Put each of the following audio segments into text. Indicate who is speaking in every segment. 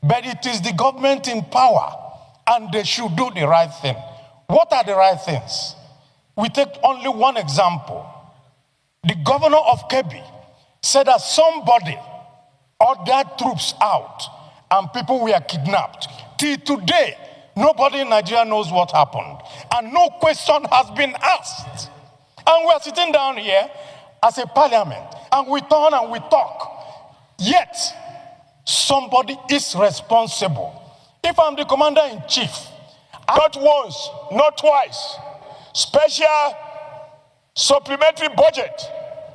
Speaker 1: but it is the government in power, and they should do the right thing. What are the right things? We take only one example. The governor of Kebbi said that somebody ordered troops out and people were kidnapped. Till today, nobody in Nigeria knows what happened, and no question has been asked. And we are sitting down here as a parliament, and we turn and we talk. Yet, somebody is responsible. If I'm the commander-in-chief,
Speaker 2: not once, not twice, special supplementary budget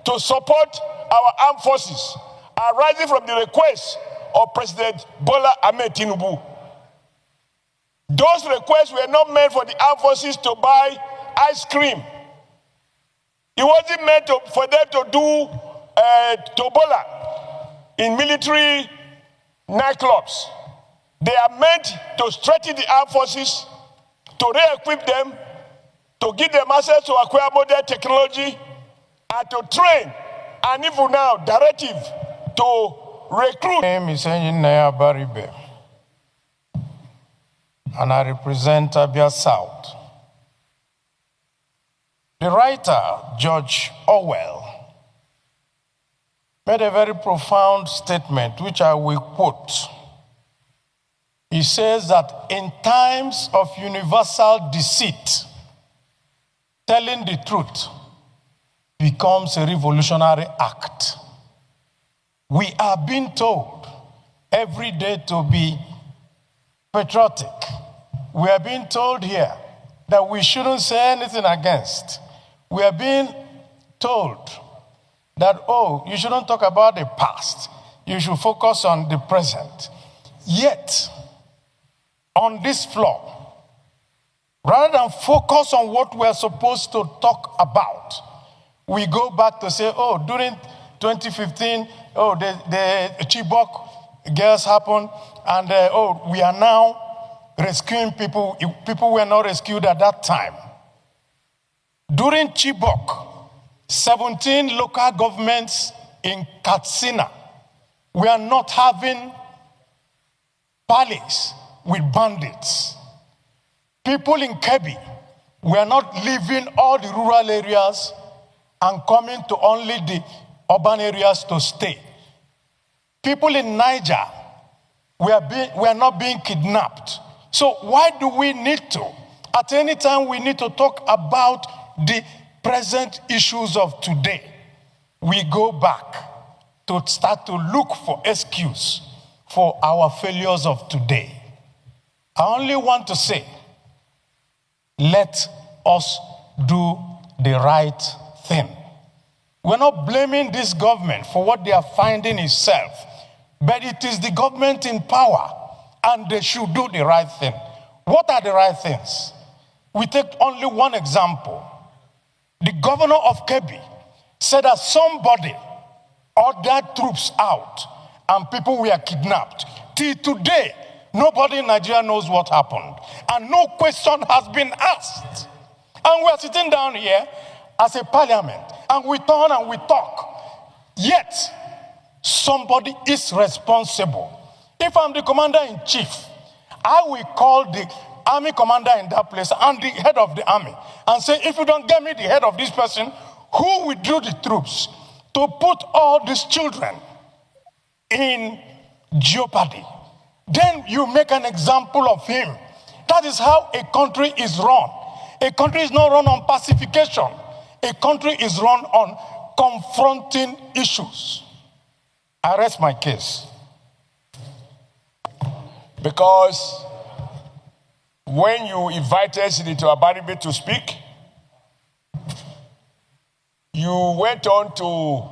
Speaker 2: to support our armed forces arising from the request of President Bola Ahmed Tinubu. Those requests were not meant for the armed forces to buy ice cream. It wasn't meant for them to do tobola in military nightclubs. They are meant to strengthen the armed forces, to re-equip them, to give them access to acquire modern technology, and to train, and even now, directive to recruit.
Speaker 1: My name is Engineer Baribe, and I represent Abia South. The writer, George Orwell, made a very profound statement, which I will quote. He says that in times of universal deceit, telling the truth becomes a revolutionary act. We are being told every day to be patriotic. We are being told here that we shouldn't say anything against. We are being told that, oh, you shouldn't talk about the past. You should focus on the present. Yet, on this floor, rather than focus on what we're supposed to talk about, we go back to say, oh, during 2015, oh, the Chibok girls happened, and oh, we are now rescuing people. People were not rescued at that time. During Chibok, 17 local governments in Katsina were not having parleys with bandits. People in Kebbi were not leaving all the rural areas and coming to only the urban areas to stay. People in Niger were not being kidnapped. So why do we need to? At any time we need to talk about the present issues of today. We go back to start to look for excuse for our failures of today. I only want to say, let us do the right thing. We're not blaming this government for what they are finding itself, but it is the government in power, and they should do the right thing. What are the right things? We take only one example. The governor of Kebbi said that somebody ordered troops out and people were kidnapped. Till today, nobody in Nigeria knows what happened, and no question has been asked. And we are sitting down here as a parliament, and we turn and we talk. Yet, somebody is responsible. If I'm the commander-in-chief, I will call the army commander in that place and the head of the army and say, if you don't get me the head of this person, who withdrew the troops to put all these children in jeopardy? Then you make an example of him. That is how a country is run. A country is not run on pacification. A country is run on confronting issues. I rest my case.
Speaker 2: Because when you invited Senator Abaribe to speak, you went on to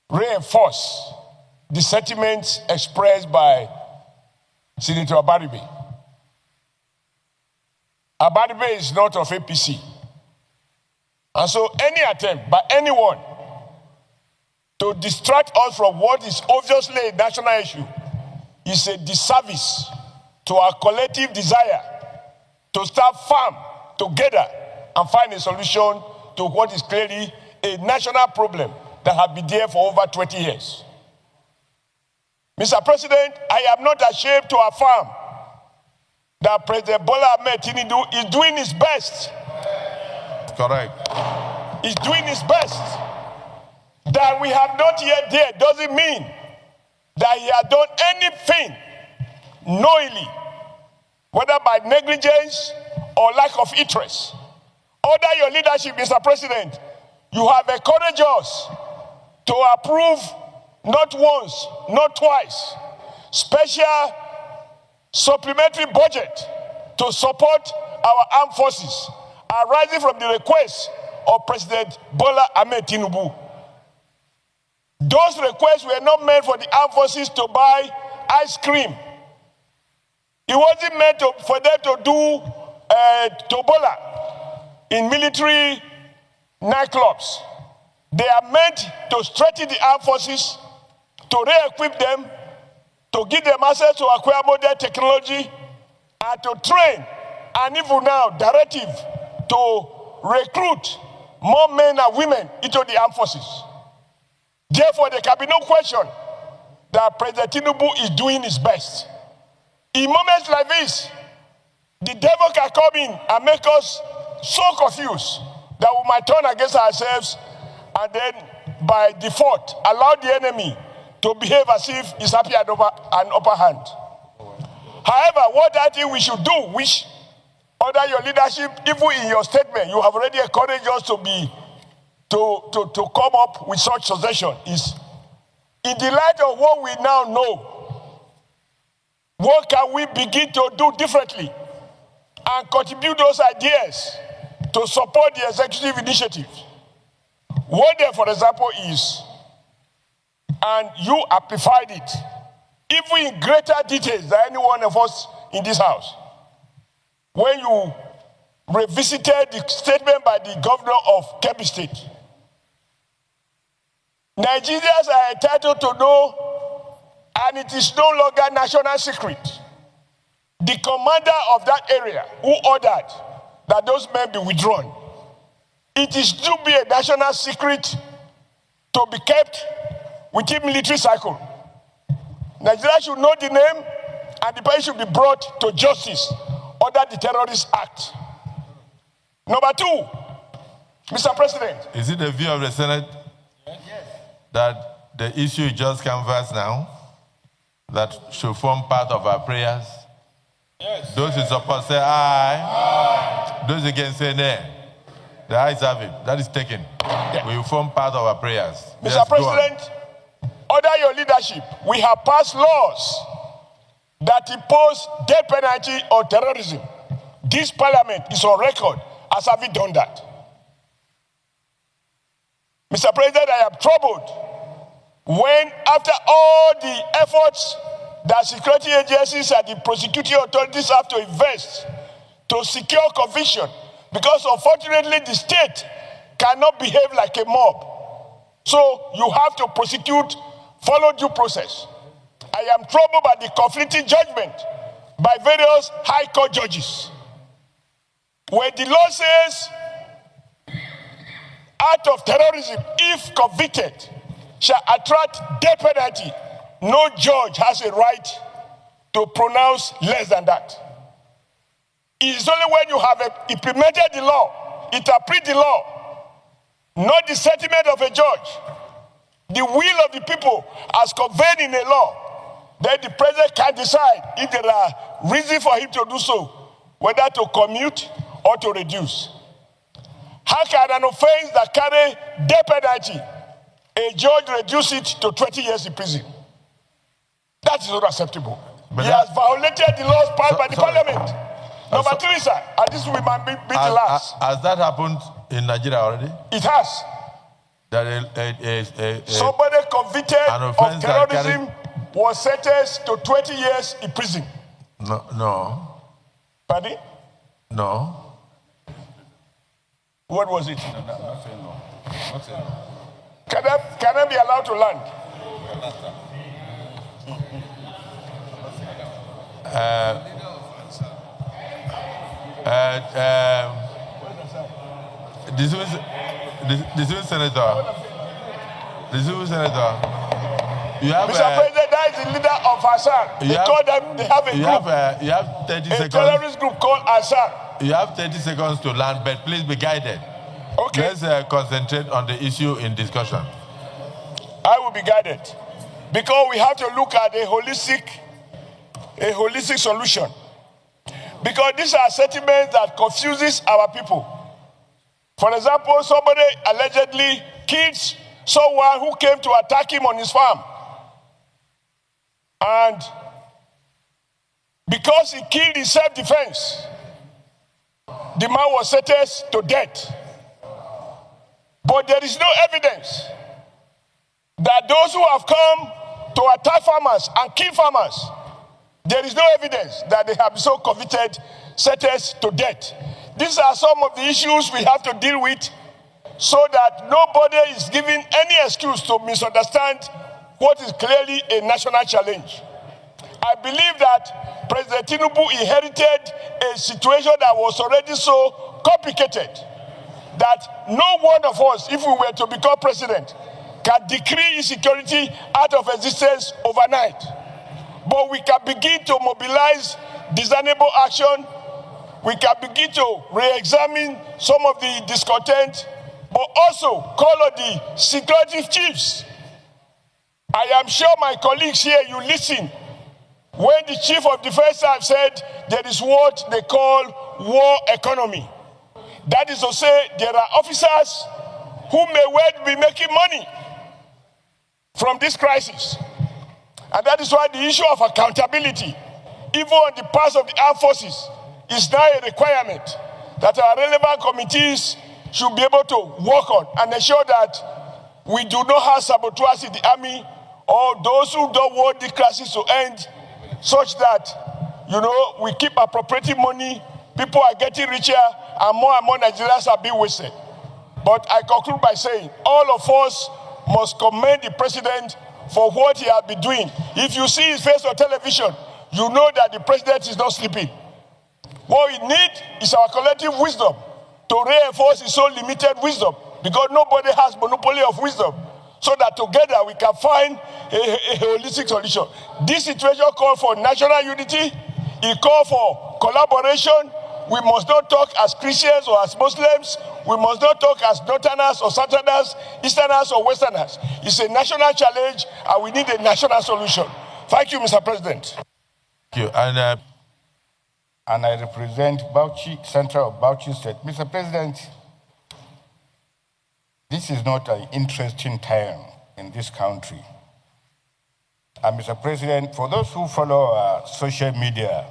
Speaker 2: reinforce the sentiments expressed by Senator Abaribe. Abaribe is not of APC. And so any attempt by anyone to distract us from what is obviously a national issue is a disservice to our collective desire to stand firm together and find a solution to what is clearly a national problem that has been there for over 20 years. Mr. President, I am not ashamed to affirm that President Bola Ahmed Tinubu is doing his best.
Speaker 3: Correct.
Speaker 2: He's doing his best. That we have not yet there doesn't mean that he has done anything knowingly, whether by negligence or lack of interest. Under your leadership, Mr. President, you have encouraged us to approve not once, not twice, special supplementary budget to support our armed forces arising from the request of President Bola Ahmed Tinubu. Those requests were not meant for the armed forces to buy ice cream. It wasn't meant for them to do tobola in military nightclubs. They are meant to strengthen the armed forces, to re-equip them, to give them access to acquire modern technology, and to train, and even now, directive to recruit more men and women into the armed forces. Therefore, there can be no question that President Tinubu is doing his best. In moments like this, the devil can come in and make us so confused that we might turn against ourselves and then, by default, allow the enemy to behave as if he's happy at an upper hand. However, what I think we should do, which under your leadership, even in your statement, you have already encouraged us to come up with such suggestion, is in the light of what we now know, what can we begin to do differently and contribute those ideas to support the executive initiative? One there, for example, is, and you amplified it, even in greater details than any one of us in this house, when you revisited the statement by the governor of Kebbi State. Nigerians are entitled to know, and it is no longer national secret. The commander of that area who ordered that those men be withdrawn, it is to be a national secret to be kept within military cycle. Nigeria should know the name, and the person should be brought to justice under the Terrorist Act. Number two, Mr. President.
Speaker 3: Is it the view of the Senate that the issue you just canvassed now, that should form part of our prayers?
Speaker 2: Yes.
Speaker 3: Those who support say aye. Aye. Those against say nay. The ayes have it. That is taken. Yeah. We will form part of our prayers.
Speaker 2: Mr. President, under your leadership, we have passed laws that impose death penalty on terrorism. This parliament is on record as having done that. Mr. President, I am troubled when, after all the efforts that security agencies and the prosecuting authorities have to invest to secure conviction, because unfortunately the state cannot behave like a mob. So you have to prosecute, follow due process. I am troubled by the conflicting judgment by various high court judges, where the law says act of terrorism, if convicted, shall attract death penalty. No judge has a right to pronounce less than that. It is only when you have implemented the law, interpret the law, not the sentiment of a judge, the will of the people as conveyed in a law, then the president can decide if there are reasons for him to do so, whether to commute or to reduce. How can an offense that carries death penalty, a judge reduce it to 20 years in prison? That is not acceptable. But he has violated the laws passed by the parliament. Number three, sir, and this will be the last.
Speaker 3: Has that happened in Nigeria already?
Speaker 2: It has.
Speaker 3: That
Speaker 2: somebody convicted of terrorism was sentenced to 20 years in prison.
Speaker 3: No.
Speaker 2: Pardon?
Speaker 3: No.
Speaker 2: What was it?
Speaker 4: Not saying no. Not saying no.
Speaker 2: Can I be allowed to land?
Speaker 3: The civil senator,
Speaker 2: Mr. President, that is the leader of Assad. They have a group.
Speaker 3: You have 30
Speaker 2: a
Speaker 3: seconds.
Speaker 2: terrorist group called Assad.
Speaker 3: You have 30 seconds to land, but please be guided.
Speaker 2: Okay.
Speaker 3: Let's concentrate on the issue in discussion.
Speaker 2: I will be guided. Because we have to look at a holistic solution. Because these are sentiments that confuses our people. For example, somebody allegedly kills someone who came to attack him on his farm. And because he killed in self-defense, the man was sentenced to death. But there is no evidence that those who have come to attack farmers and kill farmers, there is no evidence that they have so convicted, sentenced to death. These are some of the issues we have to deal with so that nobody is given any excuse to misunderstand what is clearly a national challenge. I believe that President Tinubu inherited a situation that was already so complicated that no one of us, if we were to become president, can decree insecurity out of existence overnight. But we can begin to mobilize discernible action. We can begin to re-examine some of the discontent, but also call on the security chiefs. I am sure my colleagues here, you listen when the chief of defense have said there is what they call war economy. That is to say, there are officers who may well be making money from this crisis. And that is why the issue of accountability, even on the part of the armed forces, is now a requirement that our relevant committees should be able to work on and ensure that we do not have saboteurs in the army or those who don't want the crisis to end, such that, we keep appropriating money, people are getting richer, and more Nigerians are being wasted. But I conclude by saying, all of us must commend the president for what he has been doing. If you see his face on television, you know that the president is not sleeping. What we need is our collective wisdom to reinforce his own limited wisdom, because nobody has monopoly of wisdom, so that together we can find a holistic solution. This situation calls for national unity. It calls for collaboration. We must not talk as Christians or as Muslims. We must not talk as Northerners or Southerners, Easterners or Westerners. It's a national challenge, and we need a national solution. Thank you, Mr. President.
Speaker 3: Thank you.
Speaker 4: And I represent Bauchi, Central of Bauchi State. Mr. President, this is not an interesting time in this country. And Mr. President, for those who follow social media,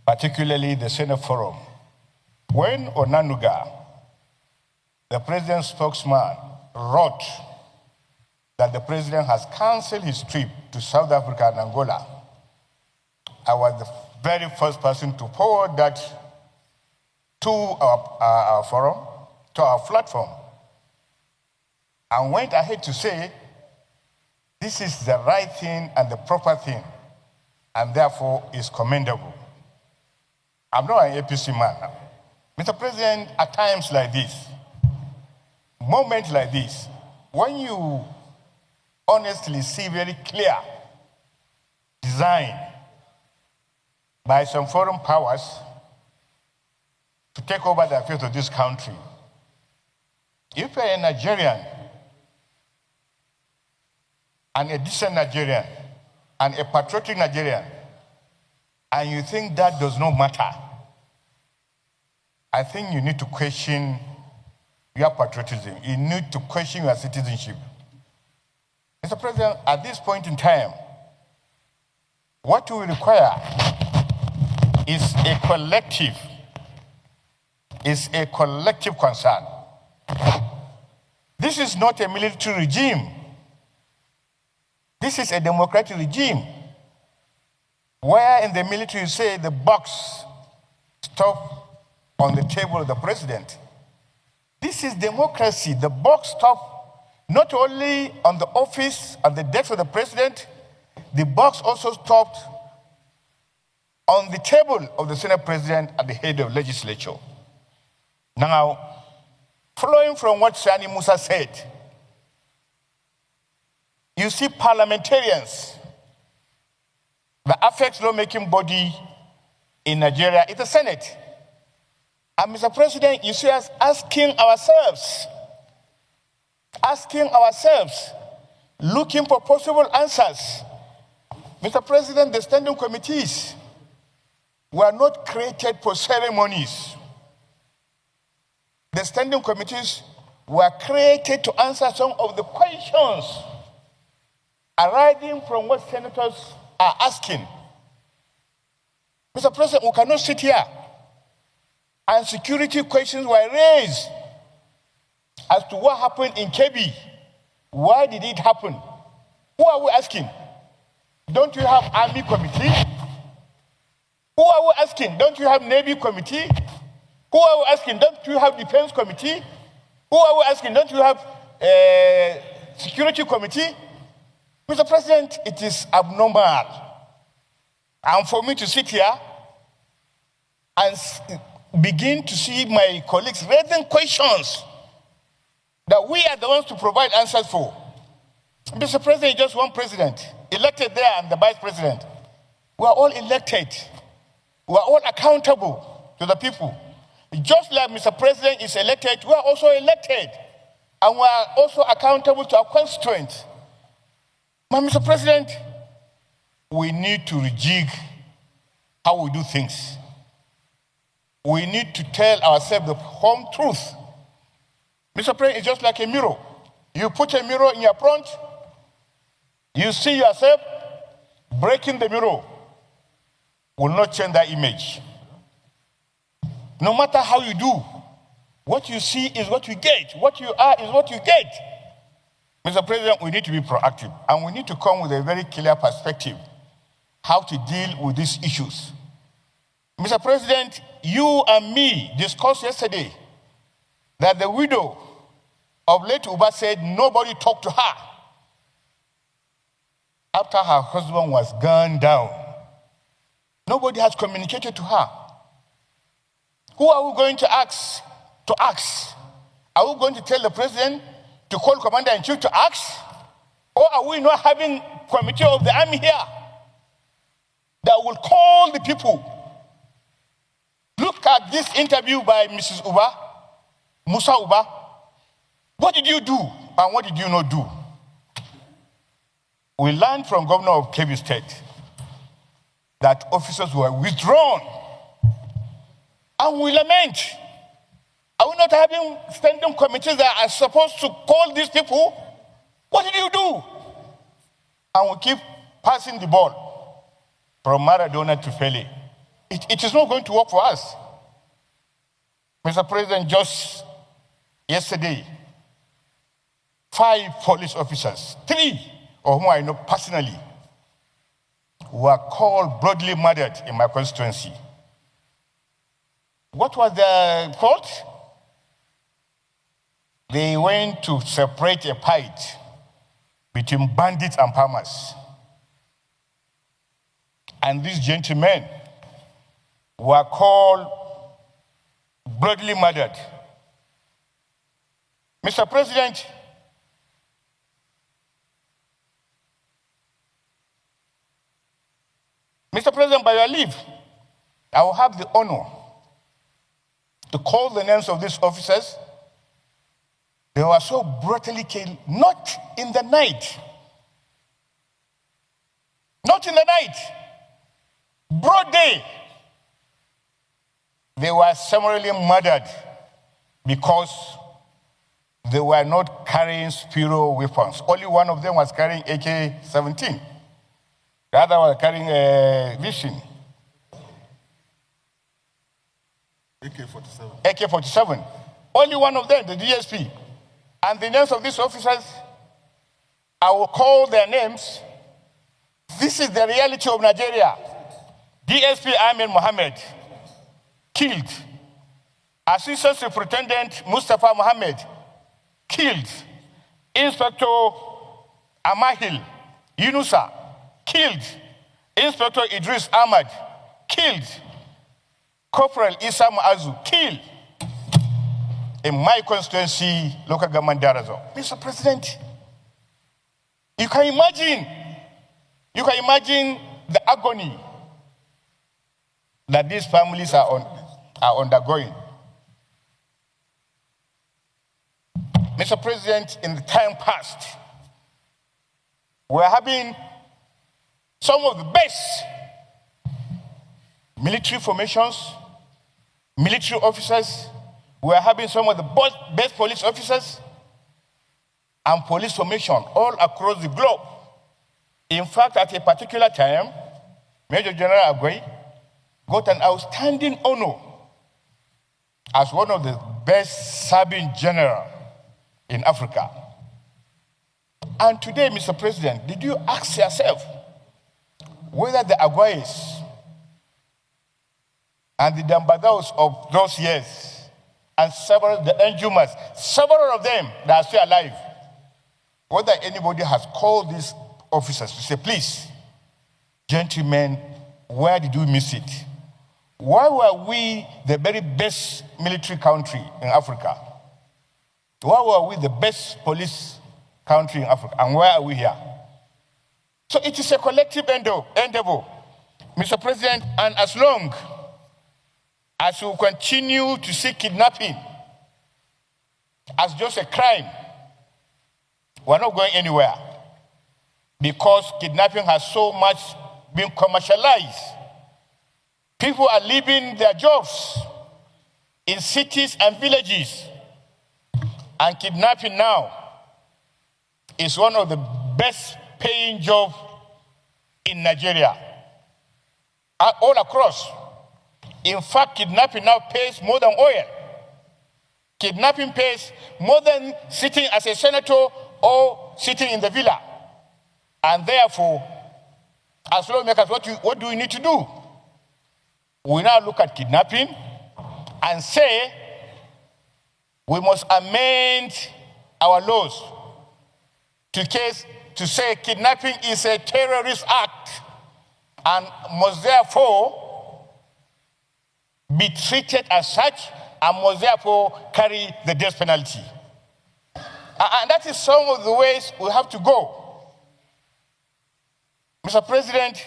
Speaker 4: particularly the Senate Forum, when Onanuga, the president's spokesman, wrote that the president has canceled his trip to South Africa and Angola, I was the very first person to forward that to our forum, to our platform, and went ahead to say, this is the right thing and the proper thing, and therefore is commendable. I'm not an APC man. Mr. President, at times like this, moments like this, when you honestly see very clear design by some foreign powers to take over the affairs of this country, if you're a Nigerian, and a decent Nigerian, and a patriotic Nigerian, and you think that does not matter, I think you need to question your patriotism. You need to question your citizenship. Mr. President, at this point in time, what we require is a collective concern. This is not a military regime. This is a democratic regime, where in the military you say the box stop on the table of the president. This is democracy. The box stop not only on the office, on the desk of the president, the box also stopped on the table of the Senate president at the head of legislature. Now, following from what Sani Musa said, you see parliamentarians, the apex lawmaking body in Nigeria is the Senate. And Mr. President, you see us asking ourselves, looking for possible answers. Mr. President, the standing committees were not created for ceremonies. The standing committees were created to answer some of the questions arising from what senators are asking. Mr. President, we cannot sit here and security questions were raised as to what happened in Kebbi. Why did it happen? Who are we asking? Don't you have Army Committee? Who are we asking? Don't you have Navy Committee? Who are we asking? Don't you have Defense Committee? Who are we asking? Don't you have Security Committee? Mr. President, it is abnormal. And for me to sit here and begin to see my colleagues raising questions that we are the ones to provide answers for. Mr. President, just one president, elected there and the vice president. We are all elected. We are all accountable to the people. Just like Mr. President is elected, we are also elected. And we are also accountable to our constituents. But Mr. President, we need to rejig how we do things. We need to tell ourselves the home truth. Mr. President, it's just like a mirror. You put a mirror in your front, you see yourself, breaking the mirror will not change that image. No matter how you do, what you see is what you get. What you are is what you get. Mr. President, we need to be proactive, and we need to come with a very clear perspective how to deal with these issues. Mr. President, you and me discussed yesterday that the widow of late Uba said nobody talked to her after her husband was gunned down. Nobody has communicated to her. Who are we going to ask to ask? Are we going to tell the president to call commander-in-chief to ask? Or are we not having committee of the army here that will call the people? Look at this interview by Mrs. Uba, Musa Uba. What did you do and what did you not do? We learned from Governor of Kebbi State that officers were withdrawn. And we lament. Are we not having standing committees that are supposed to call these people? What did you do? And we keep passing the ball from Maradona to Pele. It is not going to work for us. Mr. President, just yesterday, 5 police officers, 3 of whom I know personally, were called broadly murdered in my constituency. What was the fault? They went to separate a fight between bandits and farmers. And these gentlemen were called brutally murdered. Mr. President, by your leave, I will have the honor to call the names of these officers. They were so brutally killed, not in the night. Not in the night. Broad day. They were summarily murdered because they were not carrying Spiro weapons. Only one of them was carrying AK-17. The other was carrying a Vision. AK-47. AK-47. Only one of them, the DSP. And the names of these officers, I will call their names. This is the reality of Nigeria. DSP Ahmed Mohammed, killed. Assistant Superintendent Mustafa Mohammed, killed. Inspector Amahil Yunusa, killed. Inspector Idris Ahmad, killed. Corporal Isa Muazu, killed. In my constituency, local government Darazo. Mr. President, You can imagine the agony that these families are undergoing. Mr. President, in the time past, we're having some of the best military formations, military officers. We're having some of the best police officers and police formation all across the globe. In fact, at a particular time, Major General Agwe got an outstanding honor as one of the best serving generals in Africa. And today, Mr. President, did you ask yourself whether the Agwais and the Dambados of those years and the Njumas, several of them that are still alive, whether anybody has called these officers to say, please, gentlemen, where did we miss it? Why were we the very best military country in Africa? Why were we the best police country in Africa? And why are we here? So it is a collective endeavor, Mr. President, and as long as we continue to see kidnapping as just a crime, we're not going anywhere, because kidnapping has so much been commercialized. People are leaving their jobs in cities and villages, and kidnapping now is one of the best paying jobs in Nigeria, all across. In fact, kidnapping now pays more than oil. Kidnapping pays more than sitting as a senator or sitting in the villa. And therefore, as lawmakers, what do we need to do? We now look at kidnapping and say we must amend our laws to say kidnapping is a terrorist act and must therefore be treated as such and must therefore carry the death penalty. And that is some of the ways we have to go. Mr. President,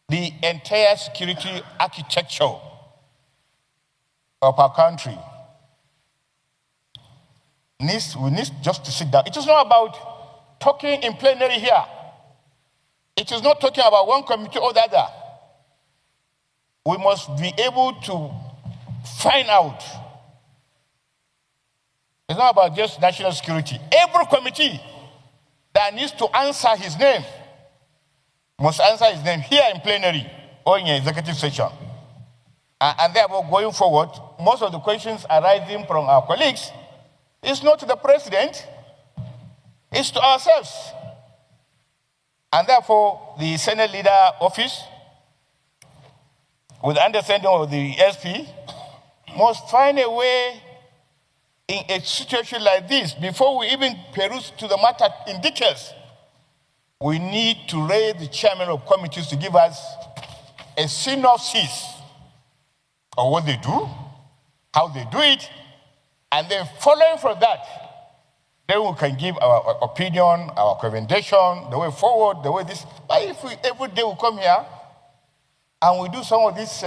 Speaker 4: the entire security architecture of our country we need just to sit down. It is not about talking in plenary here. It is not talking about one committee or the other. We must be able to find out. It's not about just national security. Every committee that needs to answer his name must answer his name here in plenary or in executive session. And therefore, going forward, most of the questions arising from our colleagues is not to the president, it's to ourselves. And therefore, the Senate Leader Office, with the understanding of the SP, must find a way in a situation like this, before we even peruse to the matter in details, we need to raise the chairman of committees to give us a synopsis of what they do, how they do it, and then following from that, then we can give our opinion, our recommendation, the way forward, the way this. But if every day we come here and we do some of these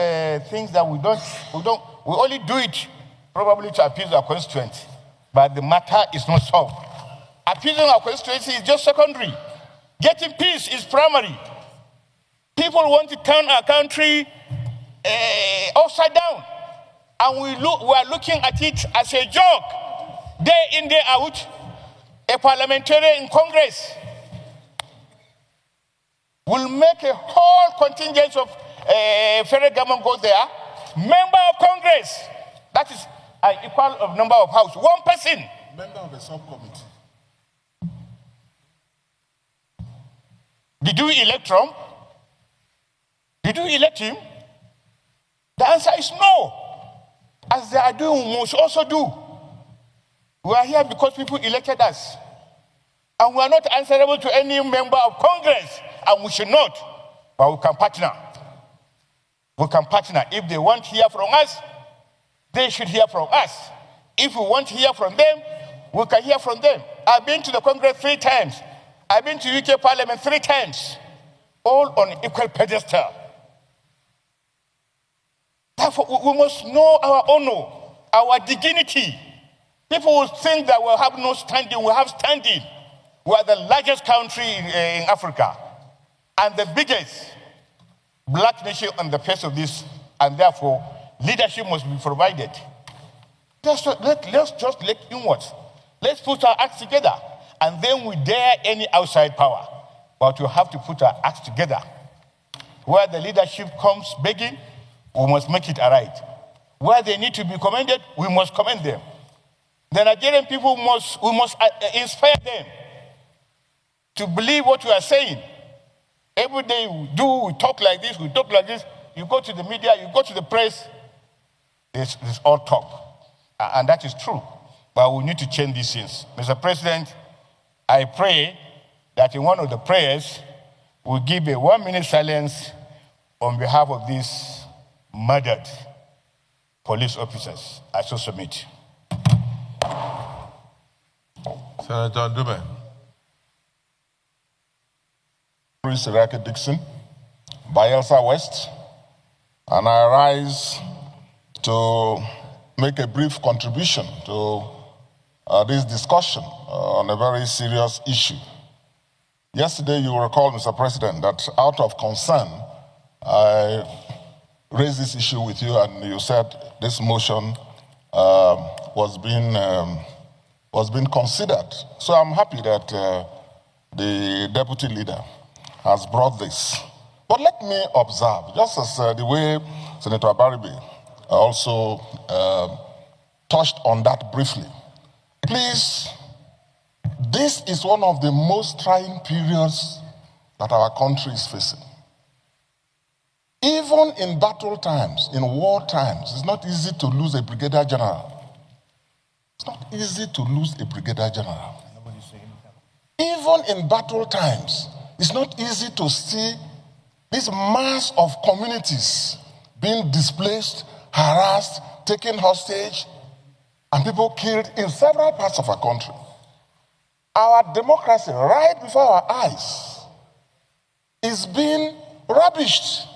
Speaker 4: things that we only do it probably to appease our constituents, but the matter is not solved. Appeasing our constituency is just secondary. Getting peace is primary. People want to turn our country upside down, and we are looking at it as a joke, day in, day out. A parliamentarian in Congress will make a whole contingent of federal government go there. Member of Congress, that is an equal of number of house. One person.
Speaker 5: Member of a subcommittee.
Speaker 4: Did you elect Trump? Did you elect him? The answer is no. As they are doing, we must also do. We are here because people elected us. And we are not answerable to any member of Congress, and we should not. But we can partner. We can partner. If they want to hear from us, they should hear from us. If we want to hear from them, we can hear from them. I've been to the Congress 3 times. I've been to UK Parliament 3 times. All on equal pedestal. Therefore, we must know our honor, our dignity. People will think that we'll have no standing. We have standing. We are the largest country in Africa and the biggest black nation on the face of this, and therefore, leadership must be provided. Let's just look inwards. Let's put our acts together, and then we dare any outside power. But we have to put our acts together. Where the leadership comes begging, we must make it right. Where they need to be commended, we must commend them. The Nigerian people we must inspire them to believe what we are saying. Every day we talk like this, we talk like this. You go to the media, you go to the press, it's all talk. And that is true. But we need to change these things. Mr. President, I pray that in one of the prayers, we'll give a 1-minute silence on behalf of these murdered police officers. I so submit.
Speaker 3: Senator Dube.
Speaker 5: Prince Iraqi Dixon, Bayelsa West, and I rise to make a brief contribution to this discussion on a very serious issue. Yesterday, you will recall, Mr. President, that out of concern, I raised this issue with you, and you said this motion was being considered. So I'm happy that the deputy leader has brought this. But let me observe, just as the way Senator Abaribe also touched on that briefly. Please, this is one of the most trying periods that our country is facing. Even in battle times, in war times, it's not easy to lose a brigadier general. It's not easy to lose a brigadier general. Even in battle times, it's not easy to see this mass of communities being displaced, harassed, taken hostage, and people killed in several parts of our country. Our democracy, right before our eyes, is being rubbished.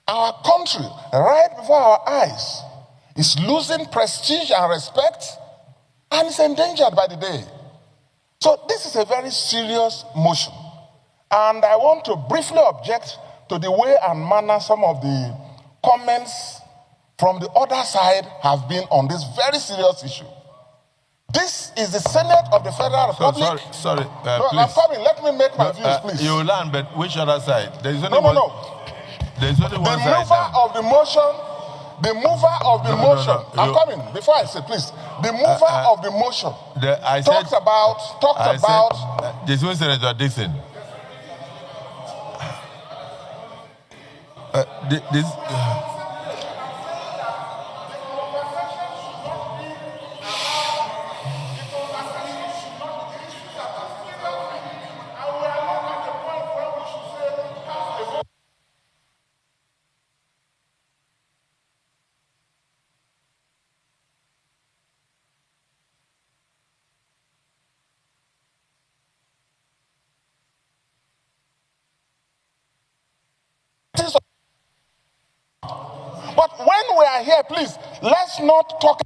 Speaker 5: Our country, right before our eyes, is losing prestige and respect, and is endangered by the day. So this is a very serious motion. And I want to briefly object to the way and manner some of the comments from the other side have been on this very serious issue. This is the Senate of the Federal Republic.
Speaker 3: Sorry,
Speaker 5: no,
Speaker 3: please.
Speaker 5: I'm coming. Let me make my views, please.
Speaker 3: You learn, but which other side? There's only
Speaker 5: No.
Speaker 3: There's only one side.
Speaker 5: The mover of the motion. I'm coming. Before I say, please. The mover of the motion talked about.
Speaker 3: This was Senator Dixon.
Speaker 5: But when we are here, please, let's not talk.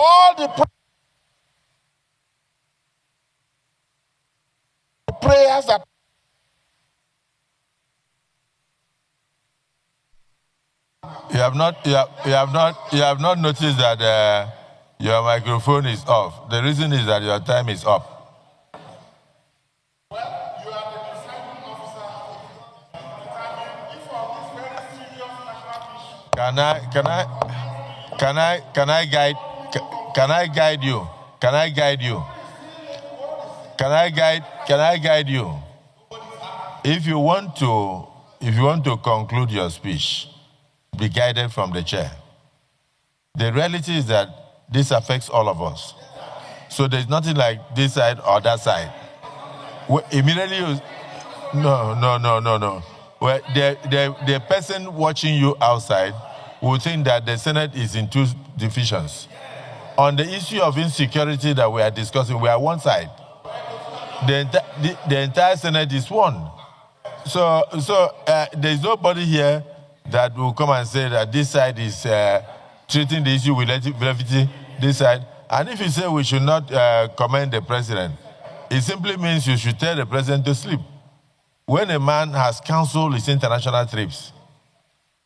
Speaker 5: All the prayers that
Speaker 3: You have not noticed that your microphone is off. The reason is that your time is up.
Speaker 5: Well, you are the deciding officer of if on this very serious national issue.
Speaker 3: Can I guide you? Can I guide you? If you want to conclude your speech, be guided from the chair. The reality is that this affects all of us. So there's nothing like this side or that side. Immediately no. Well, the person watching you outside will think that the Senate is in two divisions. On the issue of insecurity that we are discussing, we are one side. The entire Senate is one. So there's nobody here that will come and say that this side is treating the issue with levity, this side. And if you say we should not commend the president, it simply means you should tell the president to sleep. When a man has canceled his international trips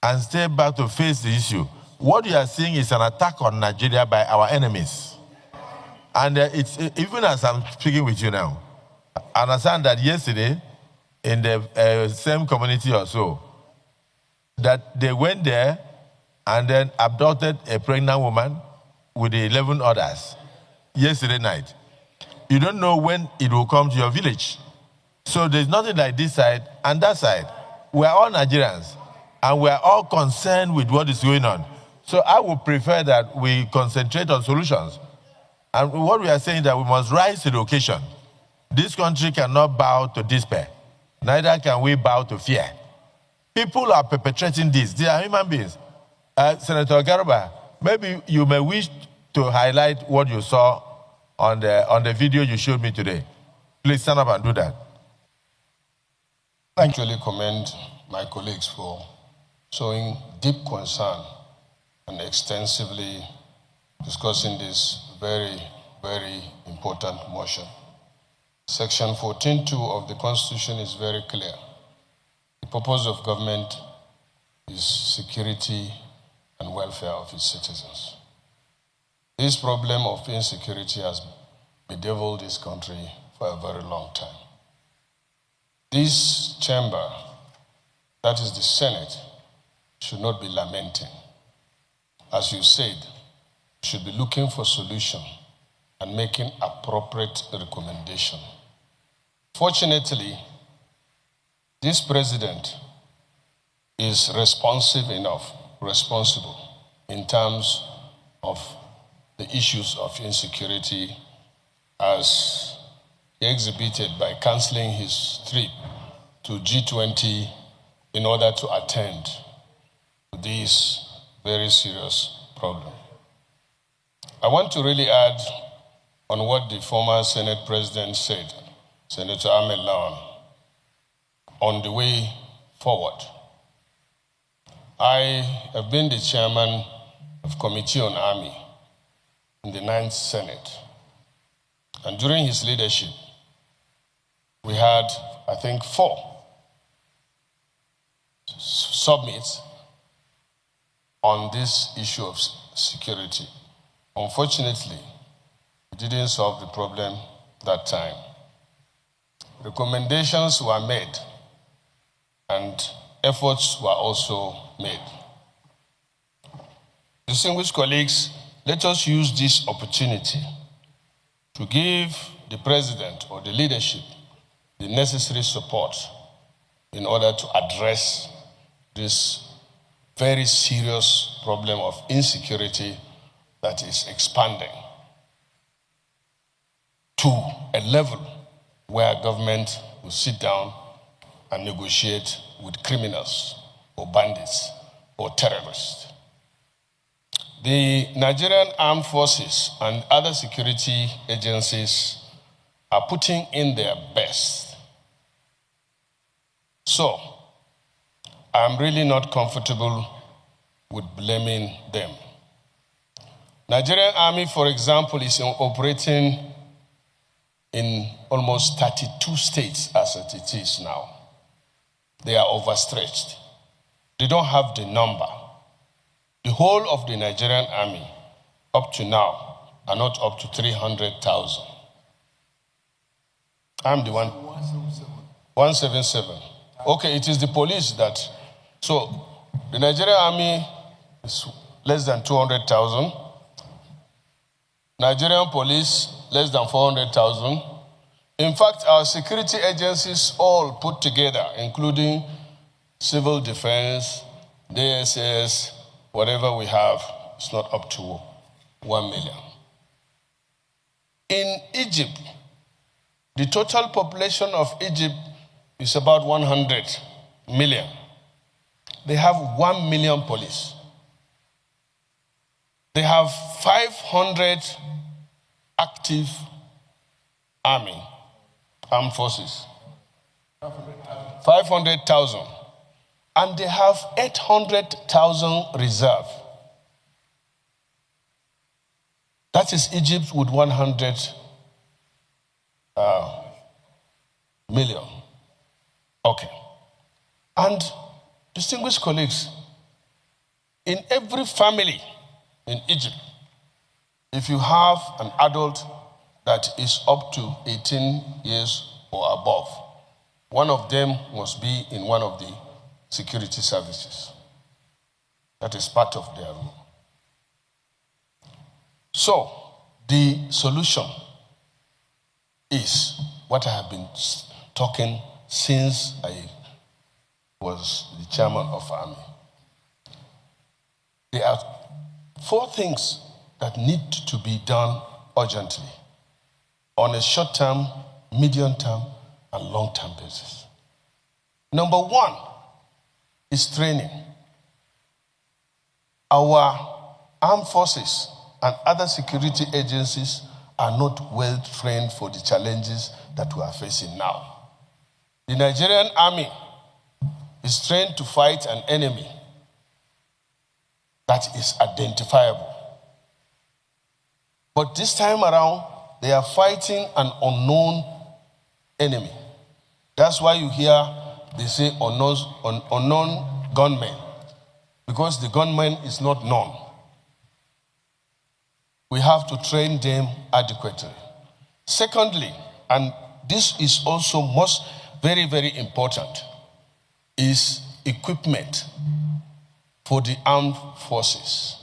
Speaker 3: and stayed back to face the issue, what you are seeing is an attack on Nigeria by our enemies. And it's even as I'm speaking with you now, I understand that yesterday, in the same community or so, that they went there and then abducted a pregnant woman with the 11 others yesterday night. You don't know when it will come to your village. So there's nothing like this side and that side. We are all Nigerians and we are all concerned with what is going on. So I would prefer that we concentrate on solutions. And what we are saying is that we must rise to the occasion. This country cannot bow to despair. Neither can we bow to fear. People are perpetrating this. They are human beings. Senator Garba, maybe you may wish to highlight what you saw on the video you showed me today. Please stand up and do that.
Speaker 6: I actually commend my colleagues for showing deep concern and extensively discussing this very, very important motion. Section 14.2 of the Constitution is very clear. The purpose of government is security and welfare of its citizens. This problem of insecurity has bedeviled this country for a very long time. This chamber, that is the Senate, should not be lamenting. As you said, should be looking for solution and making appropriate recommendation. Fortunately, this president is responsible in terms of the issues of insecurity as exhibited by canceling his trip to G20 in order to attend to this very serious problem. I want to really add on what the former Senate President said, Senator Ahmed Lawan, on the way forward. I have been the chairman of Committee on Army in the 9th Senate. And during his leadership, we had, I think, 4 summits on this issue of security. Unfortunately, it didn't solve the problem that time. Recommendations were made and efforts were also made. Distinguished colleagues, let us use this opportunity to give the president or the leadership the necessary support in order to address this very serious problem of insecurity that is expanding to a level where government will sit down and negotiate with criminals or bandits or terrorists. The Nigerian Armed Forces and other security agencies are putting in their best. So, I'm really not comfortable with blaming them. Nigerian Army, for example, is operating in almost 32 states as it is now. They are overstretched. They don't have the number whole of the Nigerian army up to now are not up to 300,000. I'm the one. 177. Okay, it is the police that. So the Nigerian army is less than 200,000. Nigerian police, less than 400,000. In fact, our security agencies all put together, including civil defense, DSS, whatever we have, it's not up to 1 million. In Egypt, the total population of Egypt is about 100 million. They have 1 million police. They have 500 active armed forces. 500,000. And they have 800,000 reserve. That is Egypt with 100 million. Okay. And distinguished colleagues, in every family in Egypt, if you have an adult that is up to 18 years or above, one of them must be in one of the security services. That is part of their rule. So, the solution is what I have been talking since I was the chairman of army. There are 4 things that need to be done urgently on a short-term, medium-term, and long-term basis. Number 1 is training. Our armed forces and other security agencies are not well trained for the challenges that we are facing now. The Nigerian army is trained to fight an enemy that is identifiable. But this time around, they are fighting an unknown enemy. That's why you hear they say unknown gunmen, because the gunman is not known. We have to train them adequately. Secondly, and this is also very, very important, is equipment for the armed forces.